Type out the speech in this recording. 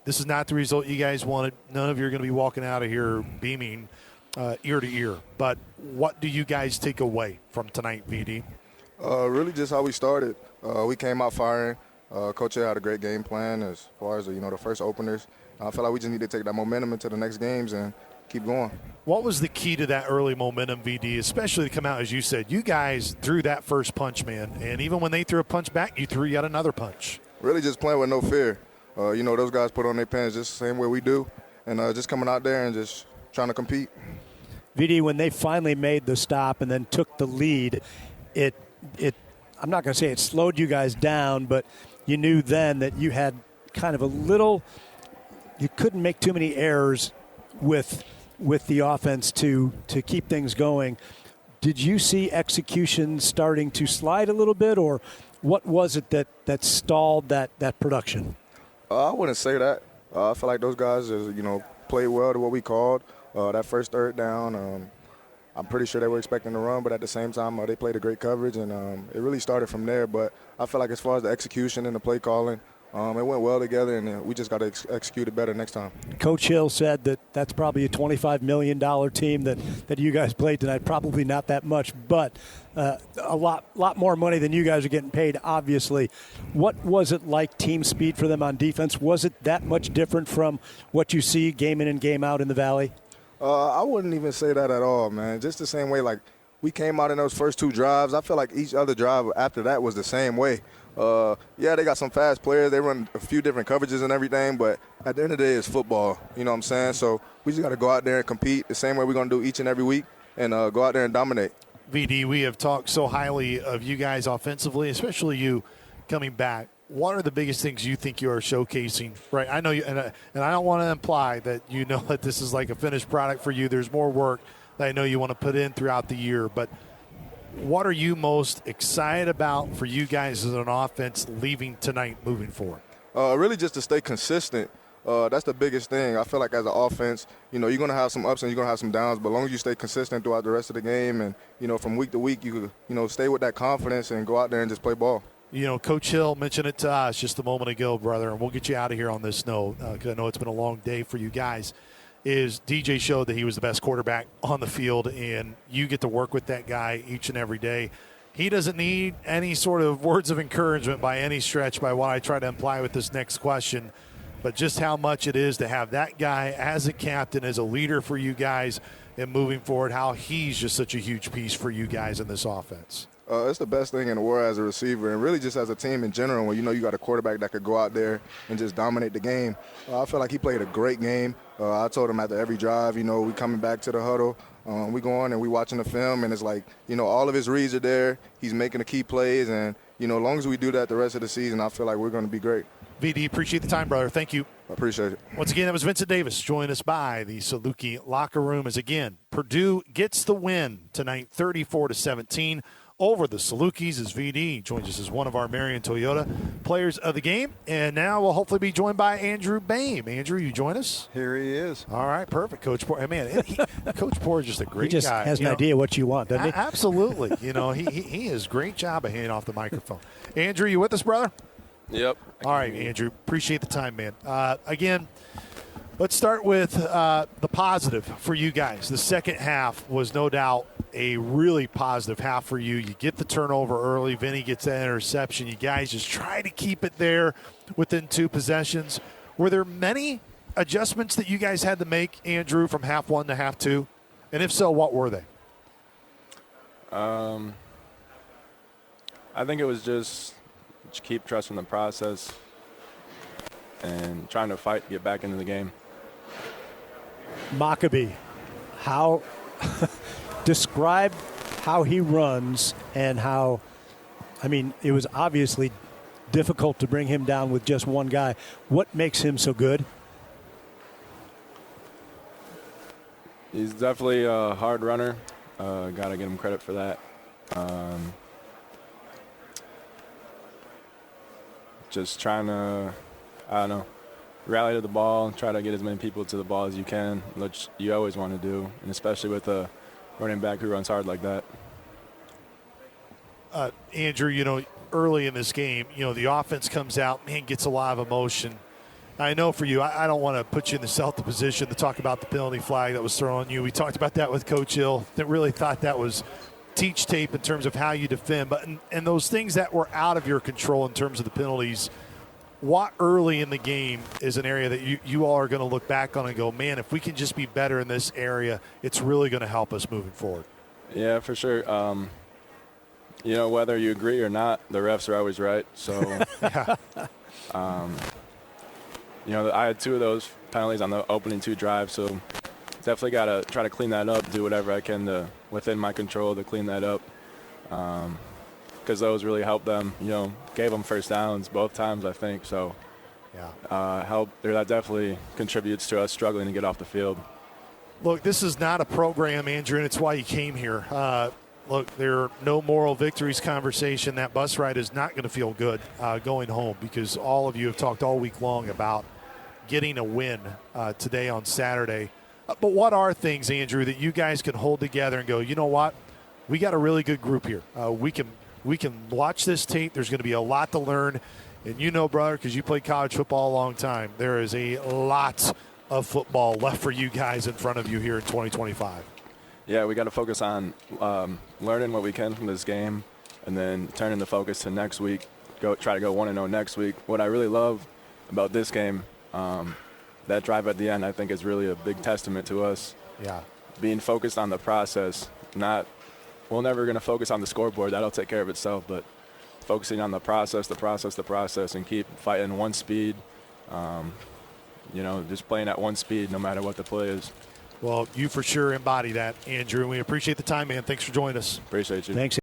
This is not the result you guys wanted. None of you are going to be walking out of here beaming ear to ear. But what do you guys take away from tonight, VD? Really just how we started. We came out firing. Coach had a great game plan as far as the first openers. I feel like we just need to take that momentum into the next games and keep going. What was the key to that early momentum, VD, especially to come out, as you said? You guys threw that first punch, man, and even when they threw a punch back, you threw yet another punch. Really just playing with no fear. Those guys put on their pants just the same way we do, and just coming out there and just trying to compete. VD, when they finally made the stop and then took the lead, it I'm not going to say it slowed you guys down, but you knew then that you had kind of you couldn't make too many errors with the offense to keep things going. Did you see execution starting to slide a little bit, or what was it that stalled that production? I wouldn't say that. I feel like those guys played well to what we called. That first third down, I'm pretty sure they were expecting to run, but at the same time, they played a great coverage, and it really started from there. But I feel like as far as the execution and the play calling, it went well together, and we just got to execute it better next time. Coach Hill said that's probably a $25 million team that you guys played tonight. Probably not that much, but a lot more money than you guys are getting paid, obviously. What was it like, team speed for them on defense? Was it that much different from what you see game in and game out in the Valley? I wouldn't even say that at all, man. Just the same way, like, we came out in those first two drives. I feel like each other drive after that was the same way. They got some fast players. They run a few different coverages and everything, but at the end of the day, it's football. You know what I'm saying? So we just got to go out there and compete the same way we're going to do each and every week and go out there and dominate. VD, we have talked so highly of you guys offensively, especially you coming back. What are the biggest things you think you are showcasing? Right, I know you, and I don't want to imply that you know that this is like a finished product for you. There's more work that I know you want to put in throughout the year, but what are you most excited about for you guys as an offense leaving tonight, moving forward? Really just to stay consistent. That's the biggest thing. I feel like as an offense, you're going to have some ups and you're going to have some downs, but as long as you stay consistent throughout the rest of the game and, from week to week, you stay with that confidence and go out there and just play ball. Coach Hill mentioned it to us just a moment ago, brother, and we'll get you out of here on this note because I know it's been a long day for you guys. Is DJ showed that he was the best quarterback on the field, and you get to work with that guy each and every day. He doesn't need any sort of words of encouragement by any stretch by what I try to imply with this next question, but just how much it is to have that guy as a captain, as a leader for you guys and moving forward, how he's just such a huge piece for you guys in this offense. It's the best thing in the world as a receiver and really just as a team in general when you got a quarterback that could go out there and just dominate the game. I feel like he played a great game. I told him after every drive, we coming back to the huddle. We go on and we watching the film, and it's like, all of his reads are there. He's making the key plays, and, as long as we do that the rest of the season, I feel like we're going to be great. VD, appreciate the time, brother. Thank you. I appreciate it. Once again, that was Vincent Davis. Join us by the Saluki locker room as, again, Purdue gets the win tonight, 34-17. Over the Salukis as VD joins us as one of our Marion Toyota players of the game. And now we'll hopefully be joined by Andrew Behm. Andrew, you join us? Here he is. All right, perfect. Coach Poor. Man, Coach Poor is just a great guy. He just has an idea what you want, doesn't he? Absolutely. He has a great job of handing off the microphone. Andrew, you with us, brother? Yep. All right, Andrew. Appreciate the time, man. Again, let's start with the positive for you guys. The second half was no doubt a really positive half for you. You get the turnover early. Vinny gets that interception. You guys just try to keep it there within two possessions. Were there many adjustments that you guys had to make, Andrew, from half one to half two? And if so, what were they? I think it was just keep trusting the process and trying to fight to get back into the game. Maccabee, how describe how he runs and how, it was obviously difficult to bring him down with just one guy. What makes him so good? He's definitely a hard runner. Got to give him credit for that. Just trying to, rally to the ball, try to get as many people to the ball as you can, which you always want to do, and especially with a running back who runs hard like that. Andrew, early in this game, the offense comes out, gets a lot of emotion. I know for you, I don't want to put you in the Celtic position to talk about the penalty flag that was thrown on you. We talked about that with Coach Hill. That really thought that was teach tape in terms of how you defend. But and those things that were out of your control in terms of the penalties, what early in the game is an area that you all are going to look back on and go, man, if we can just be better in this area, it's really going to help us moving forward? Yeah, for sure. You know, whether you agree or not, the refs are always right. So, you know, I had 2 of those penalties on the opening 2 drives, so definitely got to try to clean that up, do whatever I can to within my control to clean that up, because those really helped them. You know, gave them first downs both times, I think. So, that definitely contributes to us struggling to get off the field. Look, this is not a program, Andrew, and it's why you came here. Look, there are no moral victories conversation. That bus ride is not going to feel good going home, because all of you have talked all week long about getting a win today on Saturday. But what are things, Andrew, that you guys can hold together and go, you know what, we got a really good group here. We can watch this tape. There's going to be a lot to learn. And you know, brother, because you played college football a long time, there is a lot of football left for you guys in front of you here in 2025. Yeah, we got to focus on learning what we can from this game, and then turning the focus to next week. Try to go 1-0 next week. What I really love about this game, that drive at the end, I think is really a big testament to us. Yeah, being focused on the process. We're never going to focus on the scoreboard. That'll take care of itself. But focusing on the process, and keep fighting one speed. You know, just playing at one speed no matter what the play is. Well, you for sure embody that, Andrew. We appreciate the time, man. Thanks for joining us. Appreciate you. Thanks.